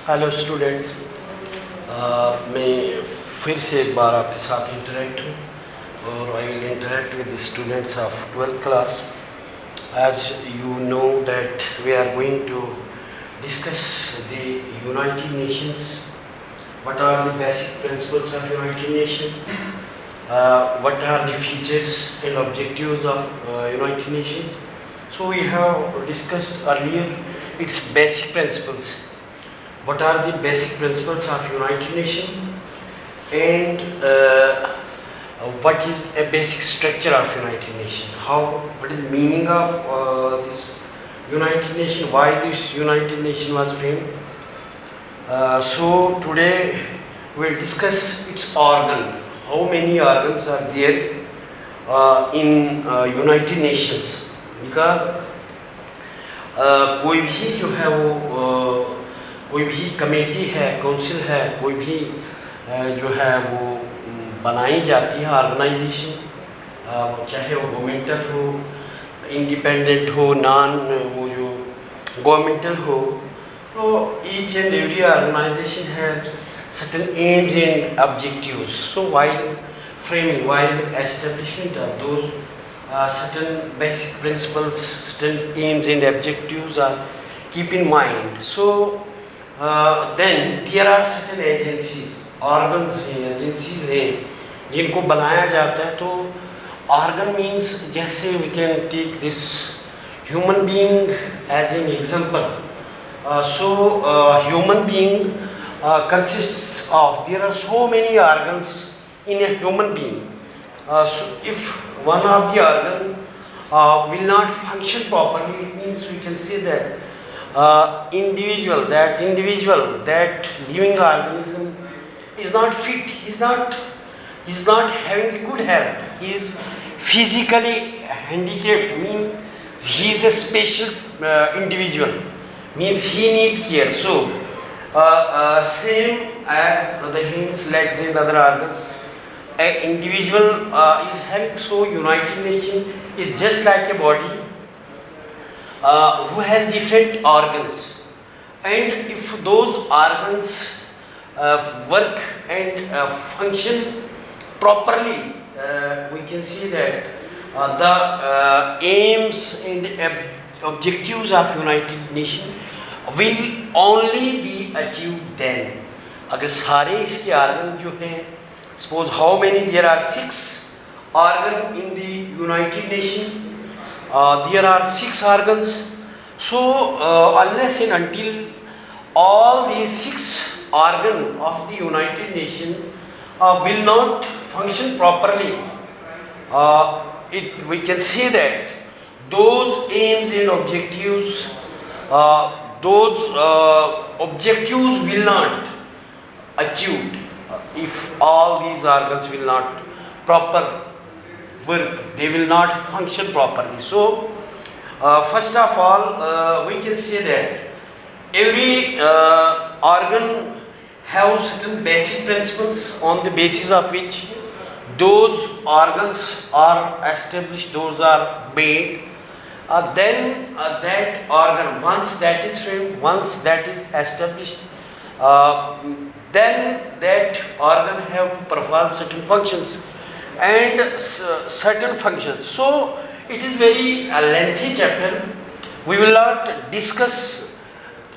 Hello students, मैं फिर से एक बार आपके साथ इंटरेक्ट हूँ और I will interact with the students of 12th class. As you know that we are going to discuss the United Nations. What are the basic principles of United Nations? What are the features and objectives of United Nations? So we have discussed earlier its basic principles. What are the basic principles of United Nations and what is a basic structure of United Nations? What is the meaning of this United Nations? Why this United Nations was framed? So today we will discuss its organ. How many organs are there in United Nations? Because कोई भी जो है वो कोई भी committee है, council है, कोई भी जो है वो बनाई जाती है ऑर्गेनाइजेशन, चाहे वो गवर्नमेंटल हो, इंडिपेंडेंट हो, नॉन वो जो गवर्नमेंटल हो, तो each and every organization has certain aims and objectives. So while framing, while establishment of those certain basic principles, certain aims and objectives are keep in mind. So then there are certain agencies, organs हैं, agencies हैं जिनको बनाया जाता है. तो organ means जैसे we can take this human being as an example. Human being consists of, there are so many organs in a human being. So if one of the organ will not function properly, it means we can say that individual, that living organism is not fit, is not having good health, he is physically handicapped, means he is a special individual, means he need care. So same as the hands, legs and other organs, an individual is having. So United Nations is just like a body who has different organs, and if those organs work and function properly, we can see that the aims and objectives of United Nations will only be achieved then. अगर सारे इसके organ जो हैं, suppose how many, there are 6 organ in the United Nations. There are 6 organs. So unless and until all these 6 organ of the United Nations will not function properly, we can say that those aims and objectives, those objectives will not achieved if all these organs will not proper work, they will not function properly. So first of all we can say that every organ have certain basic principles on the basis of which those organs are established, those are made. Then that organ, once that is framed, once that is established, then that organ have to perform certain functions and certain functions. So it is very lengthy chapter. We will not discuss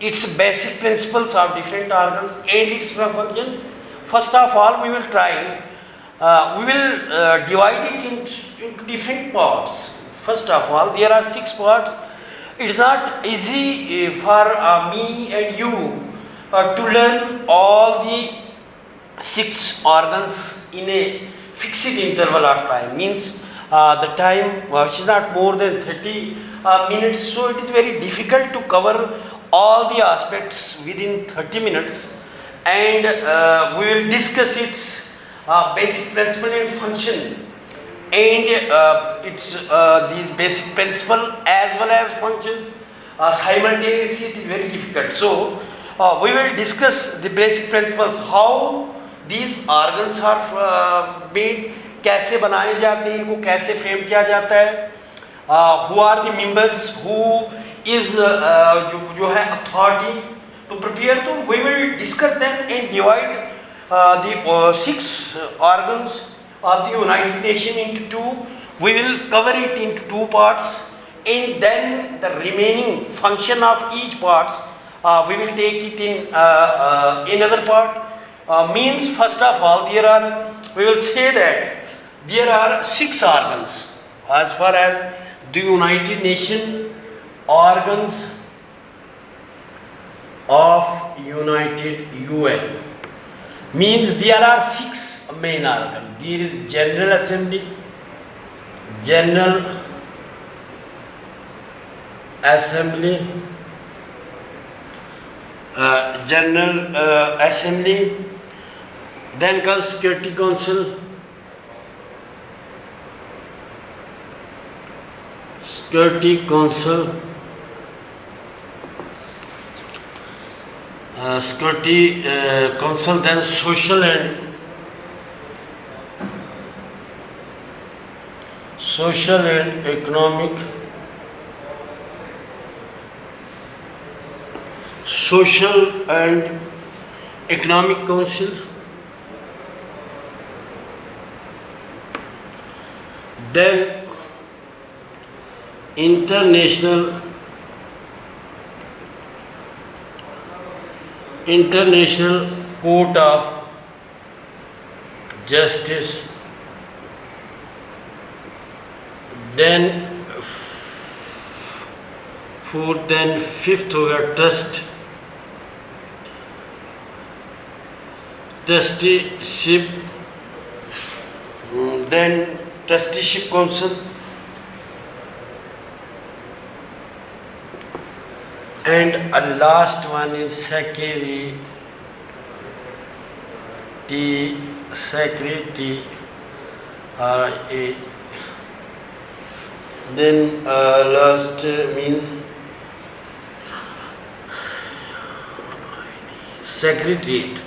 its basic principles of different organs and its function. First of all, we will try, we will divide it into different parts. First of all, there are 6 parts. It's not easy for me and you to learn all the 6 organs in a fixed interval of time. Means the time is not more than 30 minutes. So it is very difficult to cover all the aspects within 30 minutes. And we will discuss its basic principle and function. And it's these basic principle as well as functions simultaneously. It is very difficult. So we will discuss the basic principles, how these organs are made, कैसे बनाए जाते हैं, इनको कैसे frame किया जाता है, who are the members, who is जो है authority to prepare to, we will discuss them and divide the six organs of the United Nations into two. We will cover it into two parts, and then the remaining function of each parts we will take it in another part. Means first of all, we will say that there are six organs as far as the United Nations organs of United UN. Means there are six main organs. There is General Assembly, General Assembly, General Assembly, then comes Security Council, Security Council, Security Council, then Social and Economic, Social and Economic Council, then International Court of Justice, then fourth and fifth हो गया trusteeship, then trusteeship council, and a last one is secretary, then last means secretariat.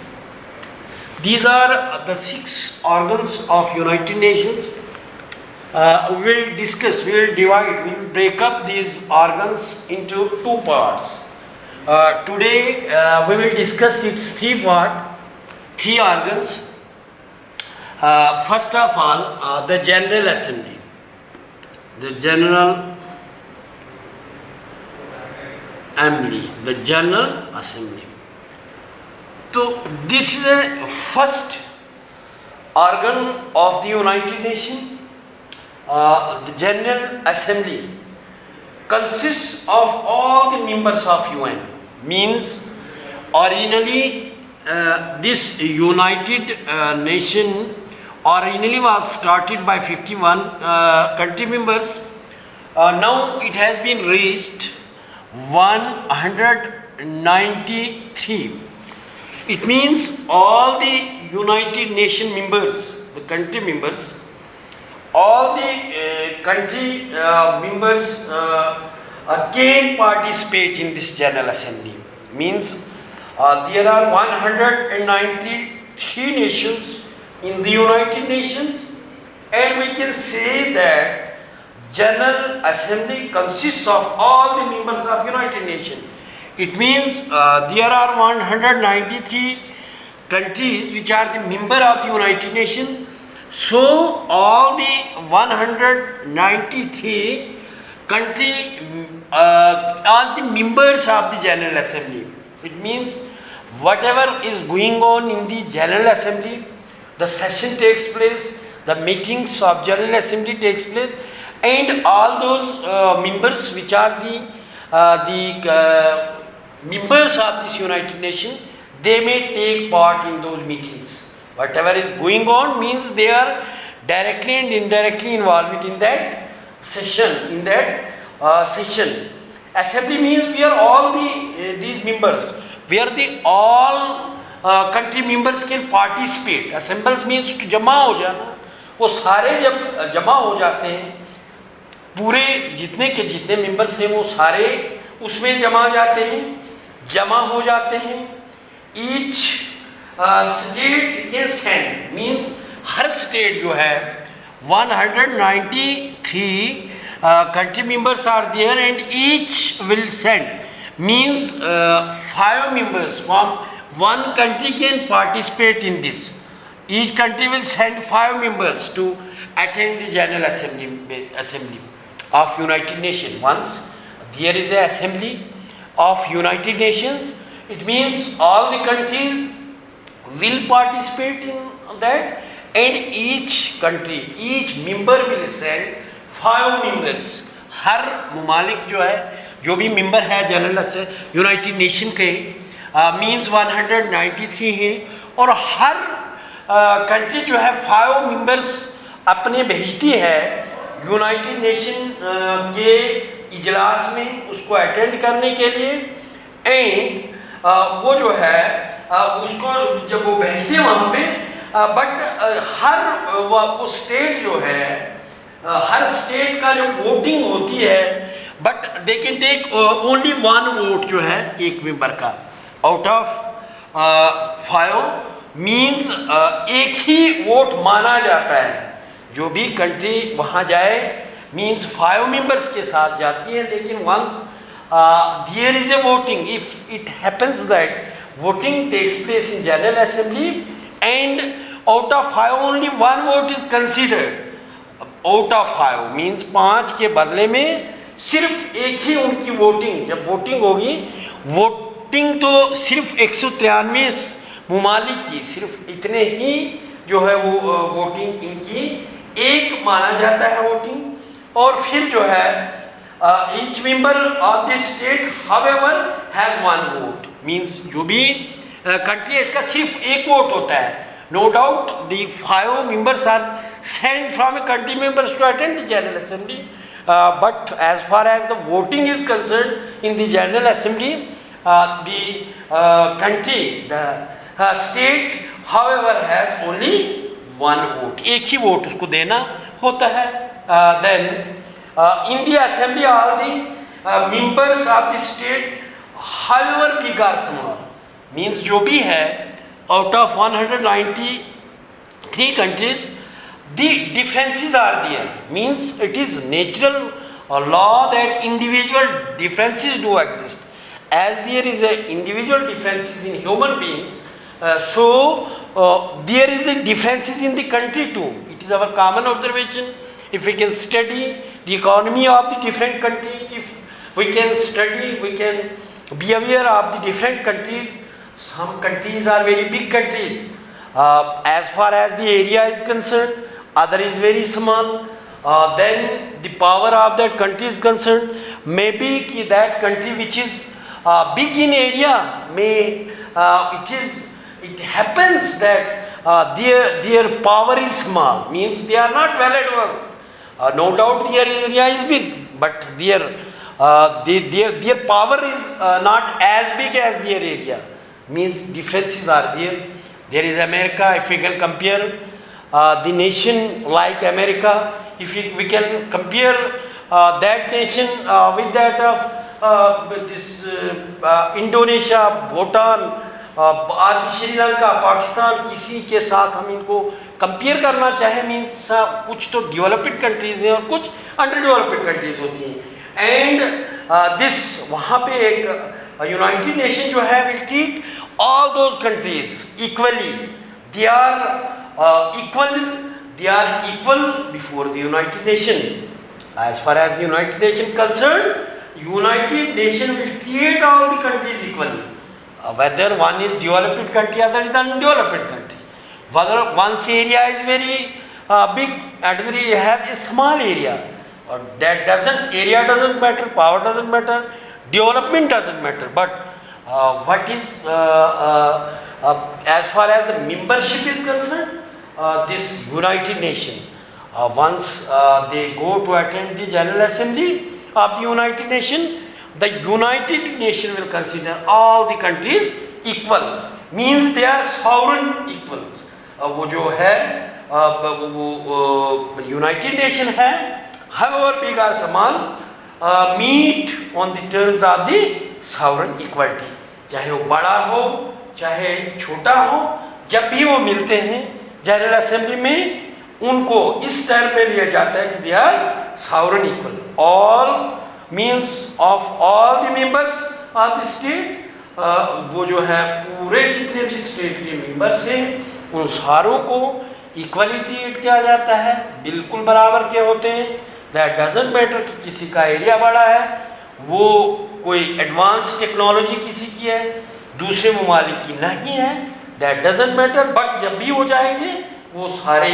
These are the six organs of United Nations. We will discuss, we will divide, we will break up these organs into two parts. Today we will discuss its three organs. First of all, the General Assembly. The General Assembly. So this is a first organ of the United Nations. The General Assembly consists of all the members of UN. Means originally this United Nation originally was started by 51 country members. Now it has been reached 193. It means all the United Nation members, the country members, all the country members can participate in this General Assembly. Means there are 193 nations in the United Nations, and we can say that General Assembly consists of all the members of United Nations. It means there are 193 countries which are the member of the United Nations. So all the 193 country are the members of the General Assembly. It means whatever is going on in the General Assembly, the session takes place, the meetings of General Assembly takes place, and all those members which are the members of this United Nations, they may take part in those meetings. Whatever is going on means they are directly and indirectly involved in that session. Assembly means we are all these members, where the all country members can participate. Assembles means to जमा हो जाना. वो सारे जब जमा हो जाते हैं, पूरे जितने के जितने मेंबर्स हैं वो सारे उसमें जमा हो जाते हैं. Each state can send, means her state जो है 193 country members are there, and each will send, means 5 members from one country can participate in this. Each country will send 5 members to attend the General Assembly of United Nations. Once there is an assembly of United Nations, it means all the countries will participate in that, and each country, each member will send 5 members. हर ममालिक जो है, जो भी member है general से United nation के, means 193 हैं, और हर कंट्री जो है 5 मेंबर्स अपने भेजती है यूनाइटेड नेशन के इजलास में उसको अटेंड करने के लिए। एंड वो जो है उसको जब वो भेजते हैं वहाँ पे, बट हर वो स्टेट जो है, हर स्टेट का जो वोटिंग होती है, but they can take only 1 vote जो है एक मेंबर का आउट ऑफ 5, मीन्स एक ही वोट माना जाता है। जो भी कंट्री वहाँ जाए मीन्स 5 मेंबर्स के साथ जाती है, लेकिन once there is a voting, if it happens that voting takes place in general assembly and out of 5 only 1 vote is considered. Out of 5 means 5 के बदले में सिर्फ एक ही उनकी वोटिंग, जब वोटिंग होगी, वोटिंग तो सिर्फ 193 ममालिक की, सिर्फ इतने ही जो है वो वोटिंग इनकी एक माना जाता है वोटिंग। और फिर जो है each member of this state however has 1 vote, means जो भी कंट्री है इसका सिर्फ एक वोट होता है। No doubt the 5 members are sent from a country members to attend the General Assembly, but as far as the voting is concerned in the General Assembly, the country, the state however has only 1 vote, एक ही vote उसको देना होता है। Then in the assembly all the members of the state however big or small, means जो भी है out of 193 countries, the differences are there, means it is natural law that individual differences do exist. As there is a individual differences in human beings, so there is a differences in the country too. It is our common observation. If we can study the economy of the different country, if we can study, we can be aware of the different countries. Some countries are very big countries as far as the area is concerned, other is very small. Then the power of that country is concerned, maybe that country which is big in area, it happens that their power is small, means they are not well advanced. No doubt their area is big, but their power is not as big as their area, means differences are there. There is America, if we can compare the nation like America, if we can compare that nation with that of this Indonesia, Bhutan, आदि श्रीलंका, पाकिस्तान, किसी के साथ हम इनको compare करना चाहें, means कुछ तो डेवलप्ड कंट्रीज हैं और कुछ अंडर डेवलप्ड कंट्रीज होती हैं। एंड दिस वहाँ पे एक यूनाइटेड नेशन जो है will treat all those countries equally. They are equal before the United Nation. As far as the United Nation concerned, United Nation will treat all the countries equally. Whether one is developed country, other is undeveloped country. Whether one's area is very big, other has a small area. That area doesn't matter, power doesn't matter, development doesn't matter. But what is as far as the membership is concerned, this United Nation, once they go to attend the General Assembly of the United Nation, the United Nation will consider all the countries equal, means they are sovereign equals. वो जो है वो United Nation है, however big or small, meet on the terms of the sovereign equality. चाहे वो बड़ा हो चाहे छोटा हो, जब भी वो मिलते हैं जनरल असेंबली में, उनको इस टर्म में लिया जाता है कि they are sovereign equal. All means of all the members of the state, वो जो है पूरे जितने भी स्टेट के मेंबर्स हैं उन सारों को इक्वली ट्रीट किया जाता है, बिल्कुल बराबर के होते हैं। दैट डजंट मैटर कि किसी का एरिया बड़ा है, वो कोई एडवांस टेक्नोलॉजी किसी की है, दूसरे ममालिक की नहीं है, दैट डजंट मैटर। बट जब भी हो जाएंगे वो सारे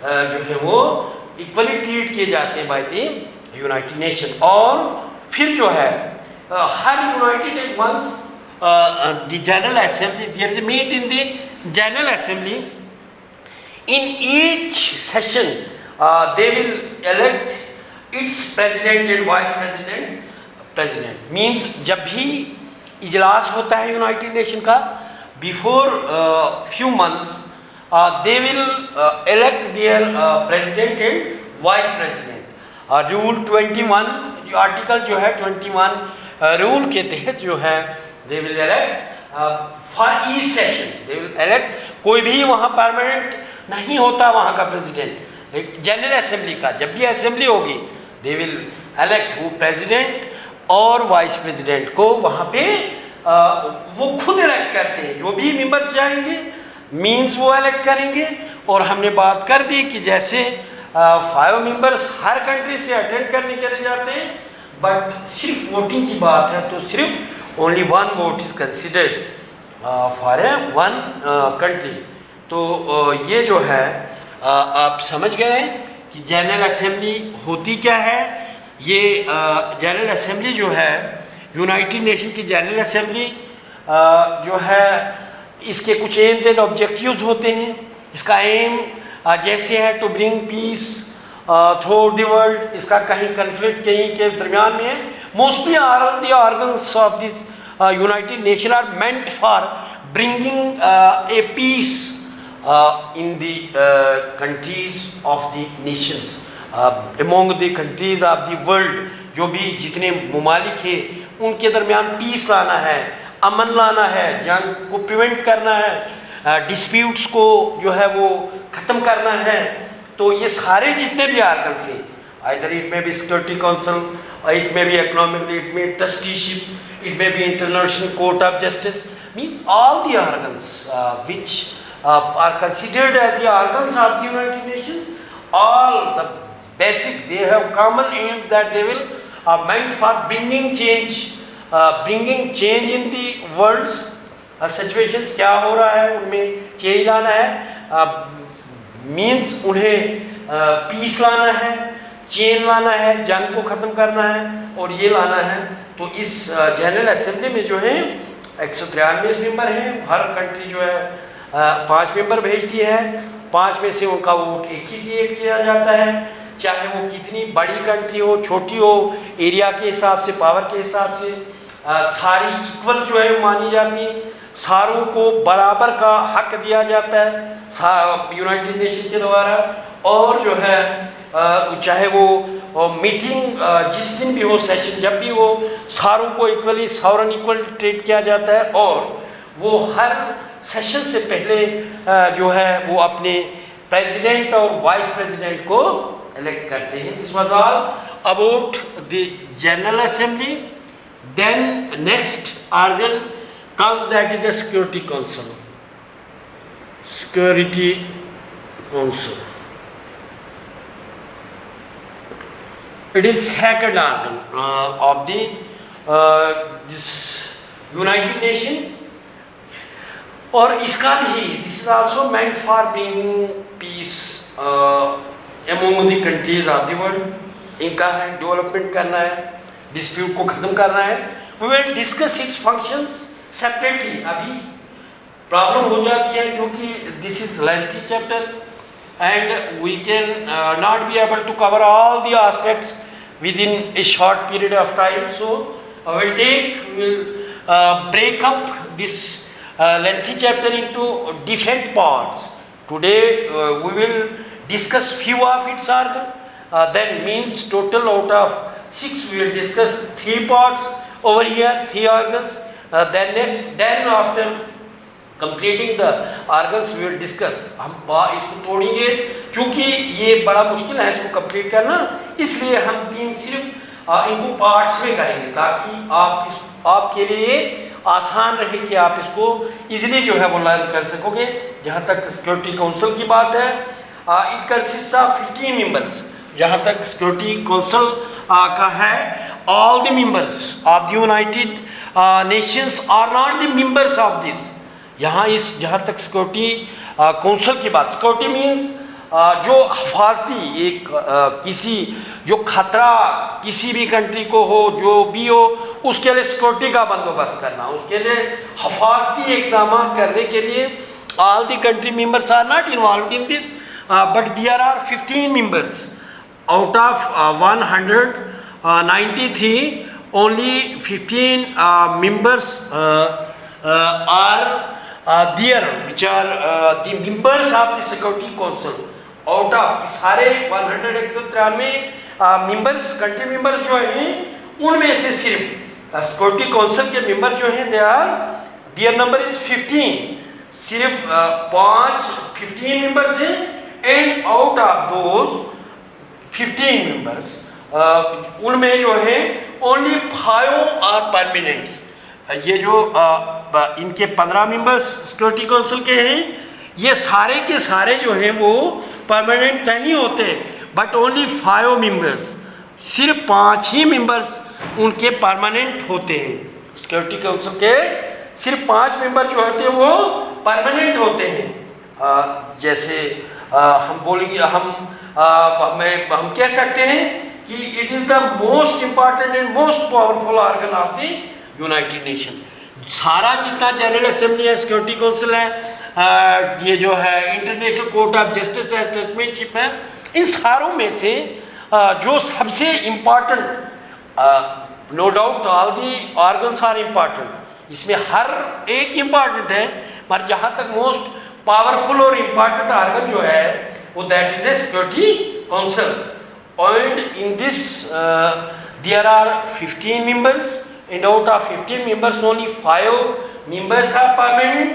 जो है वो इक्वली ट्रीट किए जाते हैं बाय द यूनाइटेड नेशन। और फिर जो है हर united once the General Assembly, there is a meet in the General Assembly. In each session, they will elect its president and vice president. President means जब भी इजलास होता है यूनाइटेड नेशन का, before few months, they will elect their president and vice president. Rule 21, article जो है 21 rule के तहत जो है they will elect for each session, they will elect, कोई भी वहाँ परमानेंट नहीं होता वहाँ का प्रेसिडेंट, जनरल असेंबली का जब भी असेंबली होगी they will elect वो प्रेसिडेंट और वाइस प्रेसिडेंट को वहाँ पे वो खुद इलेक्ट करते हैं, जो भी मेंबर्स जाएंगे मीन्स वो इलेक्ट करेंगे। और हमने बात कर दी कि जैसे 5 मेंबर्स हर कंट्री से अटेंड करने के लिए जाते हैं, बट सिर्फ वोटिंग की बात है तो सिर्फ only one vote is considered for a one country। तो ये जो है आप समझ गए कि जनरल असेंबली होती क्या है। ये जनरल असेंबली जो है यूनाइटेड नेशन की जनरल असेंबली जो है इसके कुछ एम्स एंड ऑब्जेक्टिव्स होते हैं। इसका एम जैसे है to bring peace through the world, इसका कहीं कन्फ्लिक्ट कहीं के दरमियान में है। Mostly all the organs of this United Nations are meant for bringing a peace in the countries of the nations, among the countries of the world। जो भी जितने ममालिक हैं उनके दरमियान पीस लाना है, अमन लाना है, जंग को प्रिवेंट करना है, डिस्प्यूट्स को जो है वो ख़त्म करना है। तो ये सारे जितने भी आर्गन्स हैं, either it may be Security Council, it may be economic, it may be trusteeship, it may be International Court of Justice, means all the organs which are considered as the organs of the United Nations, all the basic, they have common aims that they will meant for bringing change in the world's situations। क्या हो रहा है उनमें change लाना है, means उन्हें piece लाना है, चेन लाना है, जंग को ख़त्म करना है और ये लाना है। तो इस जनरल असेंबली में जो है 193 मेंबर हैं, हर कंट्री जो है 5 मेंबर भेजती है, 5 में से उनका वोट एक ही क्रिएट किया जाता है, चाहे वो कितनी बड़ी कंट्री हो, छोटी हो, एरिया के हिसाब से, पावर के हिसाब से सारी इक्वल जो है मानी जाती, सारों को बराबर का हक दिया जाता है यूनाइटेड नेशन के द्वारा। और जो है चाहे वो मीटिंग जिस दिन भी हो, सेशन जब भी हो, सारों को इक्वली सॉवरन इक्वल ट्रीट किया जाता है। और वो हर सेशन से पहले जो है वो अपने प्रेसिडेंट और वाइस प्रेसिडेंट को इलेक्ट करते हैं। This was all about the general assembly. Then next organ comes, that is the Security Council. Security Council. It is second organ of the this United Nation, और इसका भी this is also meant for bringing peace among the countries of the world। इनका है development करना है, dispute को खत्म करना है। We will discuss its functions separately. अभी प्रॉब्लम हो जाती है क्योंकि this is lengthy chapter and we can not be able to cover all the aspects within a short period of time. So will break up this lengthy chapter into different parts. Today we will discuss few of its organ, then means total out of 6 we will discuss 3 parts over here, 3 organs। then after completing the organs we will discuss। हम इसको तोड़ेंगे क्योंकि ये बड़ा मुश्किल है इसको complete करना, इसलिए हम 3 सिर्फ इनको पार्ट्स में करेंगे ताकि आप इस आपके लिए आसान रहे कि आप इसको इजीली जो है वो लर्न कर सकोगे। जहाँ तक सिक्योरिटी काउंसिल की बात है, इट कंसिस्ट ऑफ 15 मेंबर्स। जहाँ तक सिक्योरिटी काउंसिल का है, all the members of the United Nations are not the members of this. यहाँ इस जहाँ तक सिक्योरिटी काउंसिल की बात, सिक्योरिटी मीन्स जो हिफाजती एक किसी जो खतरा किसी भी कंट्री को हो, जो भी हो, उसके लिए सिक्योरिटी का बंदोबस्त करना, उसके लिए हिफाजती इकदाम करने के लिए all the country members are not involve in this, but there are 15 members out of 193, only 15 members are there which are the members of the security council out of सारे 193 मेंबर्स, कंट्री मेंबर्स जो हैं, उनमें से सिर्फ security council के member जो हैं their number is 15, सिर्फ 15 मेंबर्स हैं। And out of those 15 members उनमें जो है ओनली 5 आर परमानेंट। ये जो इनके 15 मेंबर्स सिक्योरिटी काउंसिल के हैं, ये सारे के सारे जो हैं वो परमानेंट नहीं होते, बट ओनली 5 मेंबर्स, सिर्फ 5 ही मेंबर्स उनके परमानेंट होते हैं। सिक्योरिटी काउंसिल के सिर्फ 5 मेंबर जो होते हैं वो परमानेंट होते हैं। जैसे हम बोलेंगे, हम कह सकते हैं कि it is the most important and most powerful organ of the United nation. सारा जितना जनरल असेंबली है, सिक्योरिटी काउंसिल है, ये जो है इंटरनेशनल कोर्ट ऑफ जस्टिस है, जजमेंटशिप है, इन सारों में से जो सबसे important, no doubt all the organs are important, इसमें हर एक इम्पॉर्टेंट है, पर जहाँ तक मोस्ट पावरफुल और इम्पॉर्टेंट ऑर्गन जो है वो that is a security council. And in this there are 15 members, and out of 15 members only 5 members are permanent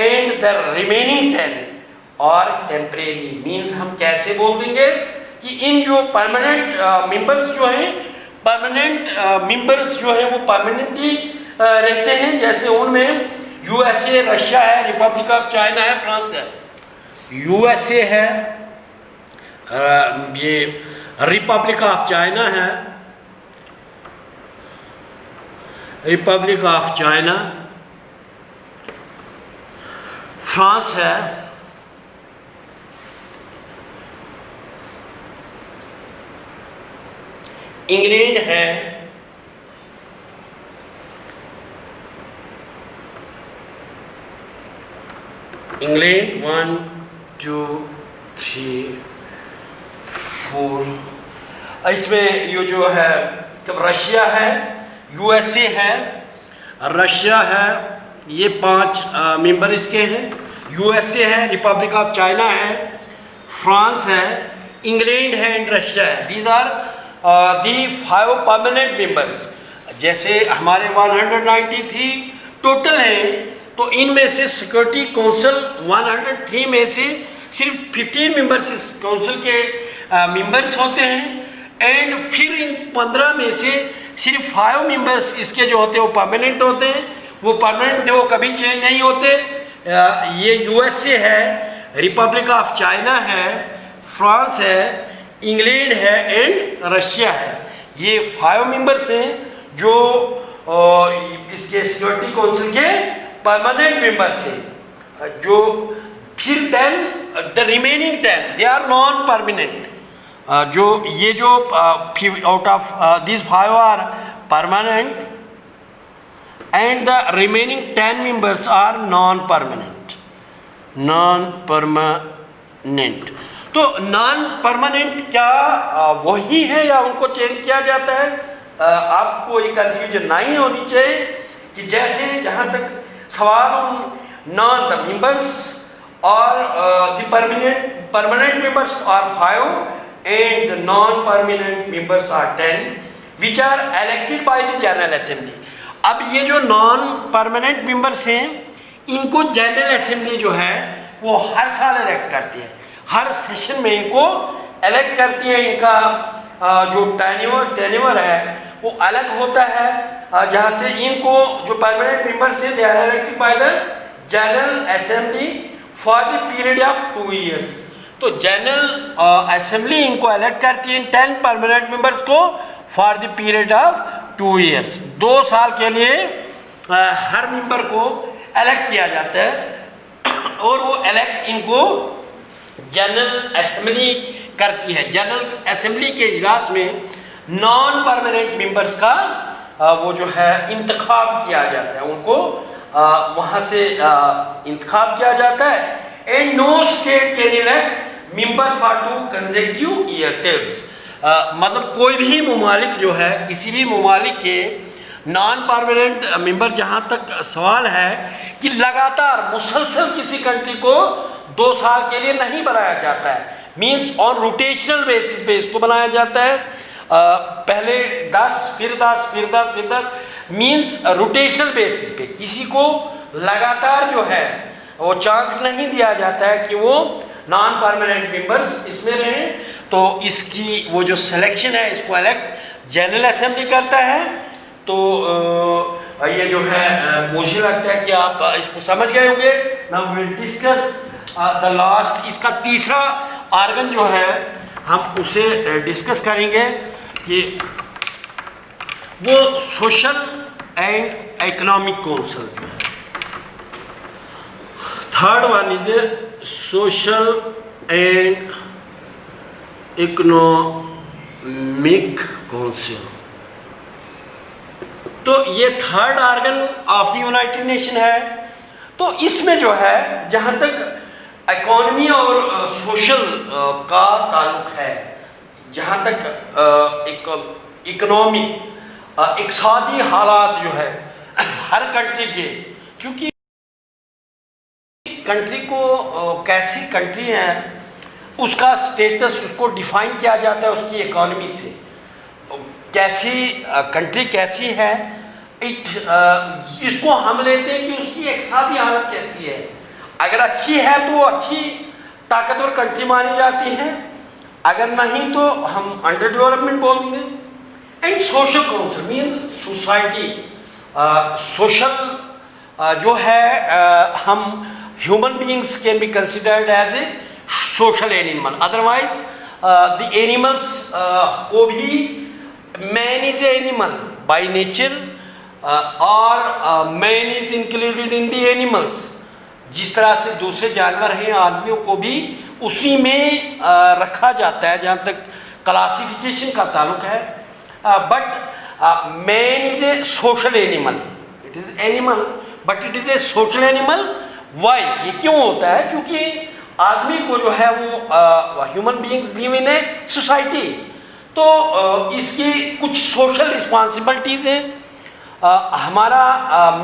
and the remaining 10 are temporary। means हम कैसे बोल देंगे कि इन जो परमानेंट मेंबर्स जो हैं, परमानेंट मेंबर्स जो हैं वो परमानेंटली रहते हैं। जैसे उनमें यूएसए, रशिया है, रिपब्लिक ऑफ चाइना है, फ्रांस है। यूएसए है, ये रिपब्लिक ऑफ चाइना है, रिपब्लिक ऑफ चाइना, फ्रांस है, इंग्लैंड है, इंग्लैंड 1 2 3 4, इसमें ये जो है तब रशिया है, यूएसए है, रशिया है, ये 5 मेंबर इसके हैं। यूएसए है, रिपब्लिक ऑफ चाइना है, फ्रांस है, इंग्लैंड है एंड रशिया है। These are the 5 permanent members. जैसे हमारे 193 टोटल हैं, तो इनमें से सिक्योरिटी काउंसिल 103 में से सिर्फ 15 मेंबर्स इस काउंसिल के मेंबर्स होते हैं। एंड फिर इन 15 में से सिर्फ 5 मेंबर्स इसके जो होते हैं वो परमानेंट होते हैं। वो परमानेंट वो कभी चेंज नहीं होते। ये यूएसए है, रिपब्लिक ऑफ चाइना है, फ्रांस है, इंग्लैंड है एंड रशिया है। ये 5 मेंबर्स हैं जो इसके सिक्योरिटी काउंसिल के परमानेंट मेंबर्स हैं। जो फिर 10 the remaining 10 they are non permanent. जो ये जो out of this 5 are permanent and the remaining 10 members are non permanent. Non permanent तो नॉन परमानेंट क्या वही है या उनको चेंज किया जाता है? आपको ये कन्फ्यूजन नहीं होनी चाहिए कि जैसे जहाँ तक सवाल नॉन द मेंबर्स और the permanent members are 5 and the non-permanent members are 10 which are elected by the General Assembly। अब ये जो नॉन परमानेंट मेंबर्स हैं इनको जनरल असेंबली जो है वो हर साल इलेक्ट करती है, हर सेशन में इनको इलेक्ट करती है। इनका जो टेन्योर है वो अलग होता है, जहाँ से इनको जो परमानेंट मेंबर्स हैं they are elected by the general assembly for the period of 2 years। तो जनरल असेंबली इनको इलेक्ट करती है 10 परमानेंट मेंबर्स को for the period of 2 years। 2 साल के लिए हर मेंबर को इलेक्ट किया जाता है और वो इलेक्ट इनको जनरल असेंबली करती है। जनरल असेंबली के इजलास में नॉन परमानेंट मेंबर्स का वो जो है इंतखाब किया जाता है, उनको वहाँ से इंतखाब किया जाता है। And no state can elect members for 2 consecutive year terms। मतलब कोई भी ममालिक जो है, किसी भी ममालिक के नॉन परमानेंट मेंबर, जहाँ तक सवाल है कि लगातार मुसलसल किसी कंट्री को 2 साल के लिए नहीं बनाया जाता है, मीन्स ऑन रोटेशनल बेसिस पे इसको बनाया जाता है। पहले 10 फिर 10 फिर 10 फिर 10 मीन्स रोटेशनल बेसिस पे किसी को लगातार जो है वो चांस नहीं दिया जाता है कि वो नॉन परमानेंट मेंबर्स इसमें रहें। तो इसकी वो जो सिलेक्शन है, इसको इलेक्ट जनरल असेंबली करता है। तो ये जो है मुझे लगता है कि आप इसको समझ गए होंगे। Now we will discuss the last, इसका तीसरा आर्गन जो है हम उसे डिस्कस करेंगे कि वो सोशल एंड इकोनॉमिक काउंसिल जो है। Third one is social and economic council. तो ये third organ of the United Nation है। तो इसमें जो है जहाँ तक इकोनॉमी और सोशल का ताल्लुक है, जहाँ तक इकोनॉमिक इक़्तिसादी हालात जो है हर कंट्री के, क्योंकि कंट्री को कैसी कंट्री है उसका स्टेटस उसको डिफाइन किया जाता है उसकी इकोनॉमी से। कैसी कंट्री कैसी है, इसको हम लेते हैं कि उसकी इक़्तिसादी हालत कैसी है। अगर अच्छी है तो अच्छी ताकतवर कंट्री मानी जाती है, अगर नहीं तो हम अंडर डेवलपमेंट बोल देंगे। And social council means society, social जो है हम human beings can be considered as a social animal. Otherwise the animals को भी man is animal by nature और man is included in the animals. जिस तरह से दूसरे जानवर हैं, आदमियों को भी उसी में रखा जाता है जहाँ तक क्लासिफिकेशन का ताल्लुक है। But man is a social animal, it is animal but it is a social animal. Why, ये क्यों होता है? क्योंकि आदमी को जो है वो human beings live in a society, तो इसकी कुछ सोशल रिस्पॉन्सिबिलिटीज़ हैं। हमारा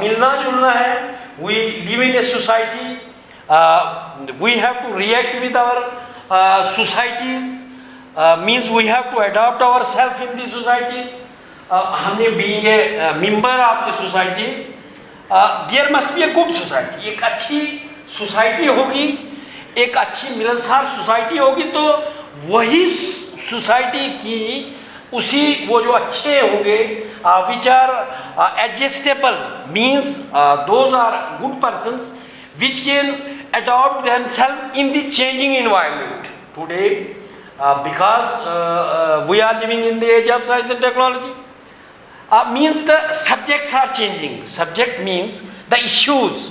मिलना जुलना है, we live in a society, we have to react with our societies, means we have to adopt our self in the societies. हमने being a member of the society, there must be a good society. एक अच्छी society होगी, एक अच्छी मिलनसार society होगी, तो वही सोसाइटी की उसी वो जो अच्छे होंगे which are adjustable, means those are good persons which can adopt themselves in the changing environment today, because we are living in the age of science and technology. Means the subjects are changing. Subject means the issues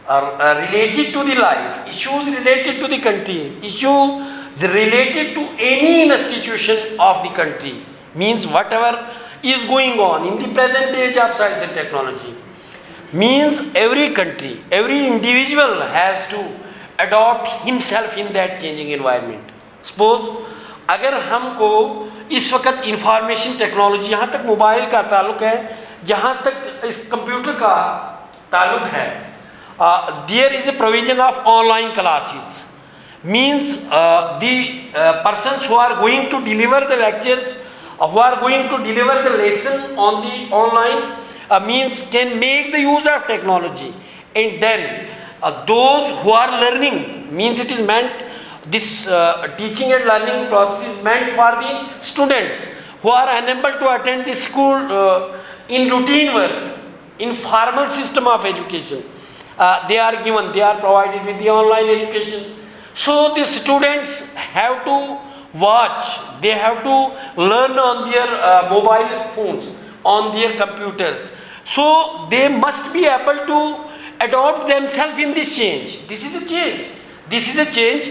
are related to the life, issues related to the country, issues related to any institution of the country, means whatever is going on in the present age of science and technology. Means every country, every individual has to adopt himself in that changing environment. Suppose अगर हमको इस वक्त information technology, यहाँ तक mobile का ताल्लुक है, जहाँ तक इस कंप्यूटर का ताल्लुक है, there is a provision of online classes. Means the persons who are going to deliver the lectures, who are going to deliver the lesson on the online, means can make the use of technology. And then those who are learning, means it is meant, this teaching and learning process is meant for the students who are unable to attend the school in routine work, in formal system of education. They are given, they are provided with the online education. So the students have to watch, they have to learn on their mobile phones, on their computers. So they must be able to adopt themselves in this change. This is a change. This is a change.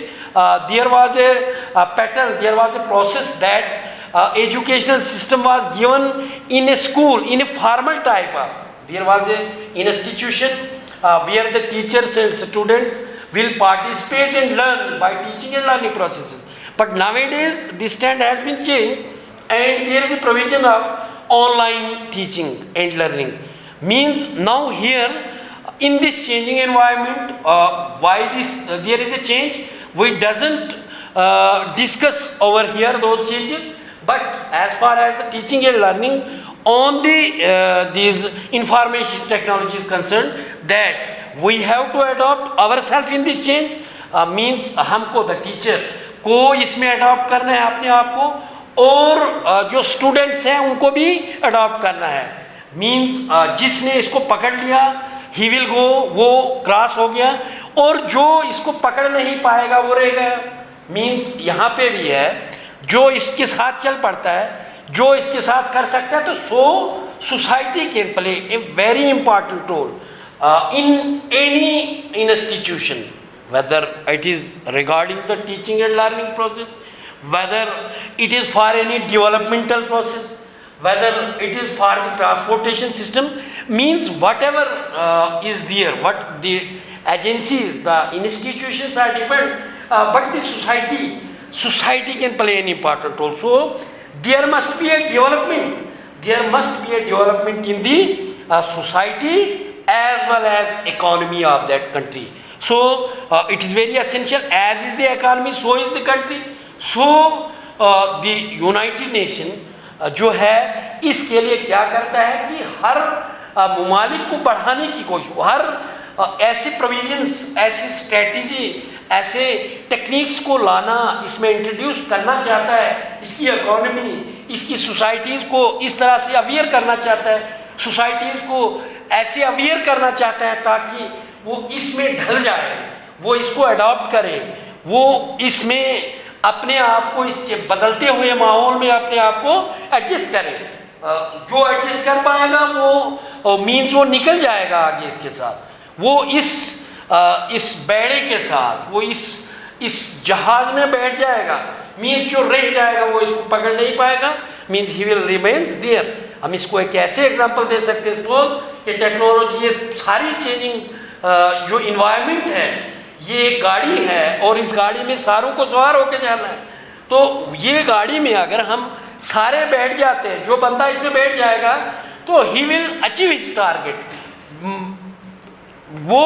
There was a pattern, there was a process that educational system was given in a school, in a formal type of. There was an institution where the teachers and students will participate and learn by teaching and learning processes. But nowadays this stand has been changed and there is a provision of online teaching and learning. Means now here in this changing environment, why this there is a change, we doesn't discuss over here those changes, but as far as the teaching and learning on the these information technology is concerned, that we have to adopt ourselves in this change. Means हमको the teacher को इसमें adopt करना है अपने आप को, और जो students हैं उनको भी adopt करना है. Means जिसने इसको पकड़ लिया he will go, वो क्रॉस हो गया, और जो इसको पकड़ नहीं पाएगा वो रह गया. मीन्स यहाँ पे भी है, जो इसके साथ चल पड़ता है, जो इसके साथ कर सकता है, तो so society can play a very important role in any institution, whether it is regarding the teaching and learning process, whether it is for any developmental process, whether it is for the transportation system. Means whatever is there, what the agencies, the institutions are different, but the society can play an important role. So there must be a development, there must be a development in the society as well as economy of that country. So it is very essential, as is the economy so is the country. So the United Nation जो है इसके लिए क्या करता है कि हर मुमालिक को बढ़ाने की कोशिश, हर ऐसे प्रोविजंस, ऐसी स्ट्रेटजी, ऐसे टेक्निक्स को लाना, इसमें इंट्रोड्यूस करना चाहता है. इसकी इकोनॉमी, इसकी सोसाइटीज़ को इस तरह से अवेयर करना चाहता है, सोसाइटीज़ को ऐसे अवेयर करना चाहता है ताकि वो इसमें ढल जाए, वो इसको अडॉप्ट करे, वो इसमें अपने आप को इस बदलते हुए माहौल में अपने आप को एडजस्ट करें. जो एडजस्ट कर पाएगा वो मीन्स वो निकल जाएगा आगे इसके साथ, वो इस बेड़े के साथ, वो इस जहाज में बैठ जाएगा. मीन्स जो रह जाएगा वो इसको पकड़ नहीं पाएगा. Means he will remains there. हम इसको एक ऐसे एग्जांपल दे सकते हैं कि टेक्नोलॉजी, ये सारी चेंजिंग जो इन्वायरमेंट है, ये एक गाड़ी है और इस गाड़ी में सारों को सवार होकर जाना है. तो ये गाड़ी में अगर हम सारे बैठ जाते हैं, जो बंदा इसमें बैठ जाएगा तो he will achieve his target, वो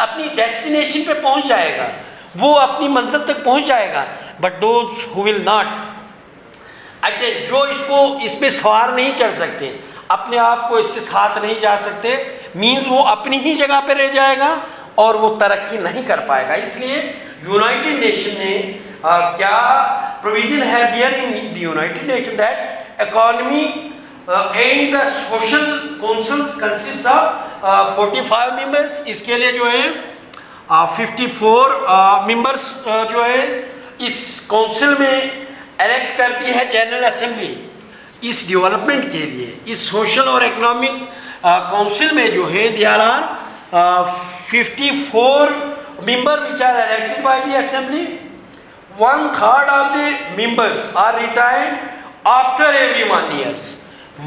अपनी डेस्टिनेशन पे पहुंच जाएगा, वो अपनी मंजिल तक पहुंच जाएगा. But those who will not attend, जो इसको इसमें सवार नहीं चढ़ सकते, अपने आप को इसके साथ नहीं जा सकते, मीन्स वो अपनी ही जगह पे रह जाएगा और वो तरक्की नहीं कर पाएगा. इसलिए यूनाइटेड नेशन ने क्या प्रोविजन है there in the United Nation that economy and the social councils consist of 45 members. इसके लिए जो है 54 मेंबर्स जो है इस काउंसिल में इलेक्ट करती है जनरल असेंबली. इस डेवलपमेंट के लिए इस सोशल और इकोनॉमिक काउंसिल में जो है there are 54 members which are elected by the assembly. 1/3 of the members are retired after every 1 years.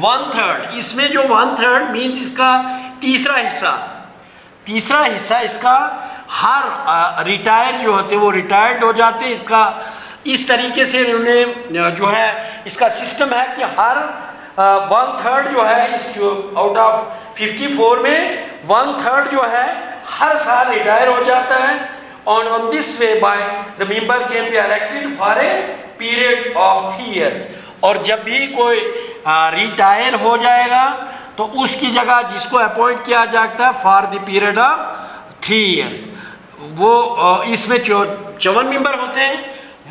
1/3, इसमें जो 1/3 means इसका तीसरा हिस्सा इसका हर रिटायर जो होते वो रिटायर्ड हो जाते. इसका इस तरीके से उन्होंने जो है इसका सिस्टम है कि हर 1/3 जो है इस जो आउट ऑफ 54 में 1/3 जो है हर साल रिटायर हो जाता है. और on this way by the member can be elected for a period of 3 years. और जब भी कोई रिटायर हो जाएगा तो उसकी जगह जिसको अपॉइंट किया जाता है for the period of 3 years. वो इसमें 54 मेंबर होते हैं,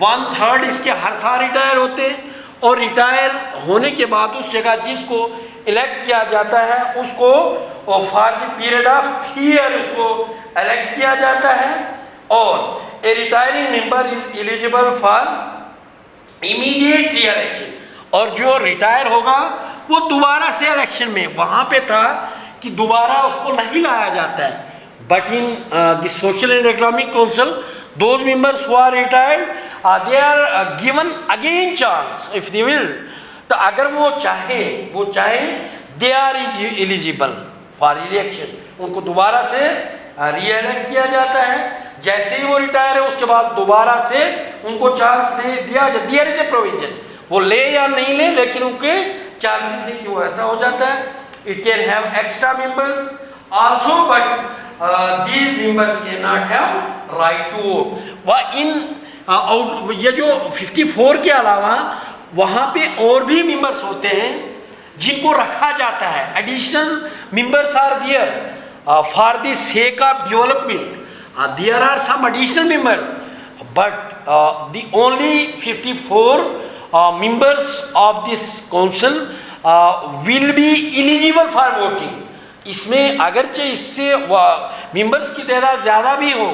1/3 इसके हर साल रिटायर होते हैं और रिटायर होने के बाद उस जगह जिसको इलेक्ट किया जाता है उसको for the period of 3 year उसको इलेक्ट किया जाता है, और a retiring member is eligible for immediate re election, और जो रिटायर होगा वो दोबारा से इलेक्शन में, वहां पे था कि दोबारा उसको नहीं लाया जाता है, but in the social and economic council those members who are retired they are given again chance if they will, तो अगर वो चाहे they are eligible for election, उनको दोबारा से री इलेक्ट किया जाता है। जैसे ही वो रिटायर है उसके बाद दोबारा से उनको चांस दे दिया जाता, देयर इज ए प्रोविजन, वो ले या नहीं ले लेकिन उनके चांसेस है कि वो ऐसा हो जाता है। It can have extra members also, but these members can not have right to vote. इन ये जो 54 के अलावा वहाँ पे और भी मेंबर्स होते हैं जिनको रखा जाता है, additional members are there for the sake of development, there are some additional members, but the only 54 members of this council will be eligible for voting. इसमें अगरचे इससे मेंबर्स की तादाद ज़्यादा भी हो,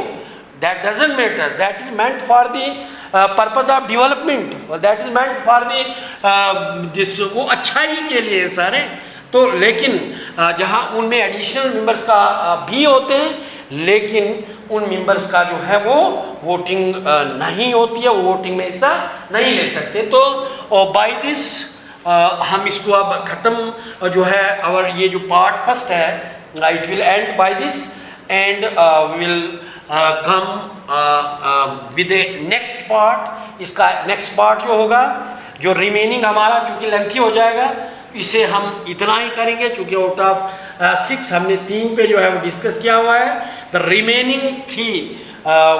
that doesn't matter, that is meant for the purpose of development, that is meant for the this वो अच्छाई के लिए सारे, तो लेकिन जहाँ उनमें एडिशनल मेंबर्स का भी होते हैं लेकिन उन मेंबर्स का जो है वो वोटिंग नहीं होती है, वो वोटिंग में हिस्सा नहीं ले सकते। तो बाय दिस हम इसको अब ख़त्म जो है, और ये जो पार्ट फर्स्ट है it will end by this, and we will come with a next part. इसका नेक्स्ट पार्ट जो होगा, जो रिमेनिंग हमारा चूँकि लेंथी हो जाएगा, इसे हम इतना ही करेंगे चूँकि आउट ऑफ 6 हमने 3 पे जो है वो डिस्कस किया हुआ है। The remaining 3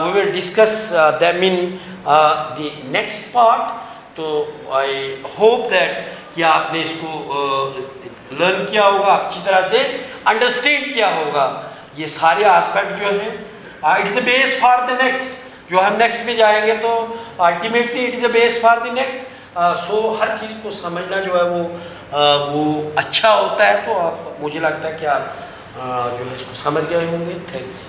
we will discuss them in the next part. तो आई होप दैट कि आपने इसको लर्न किया होगा, अच्छी तरह से अंडरस्टैंड किया होगा। ये सारे एस्पेक्ट जो हैं it's the base for the next, जो हम नेक्स्ट में जाएंगे तो ultimately it is the base for the next. So हर चीज़ को समझना जो है वो अच्छा होता है। तो आप, मुझे लगता है कि आप जो है इसको समझ गए होंगे। थैंक्स।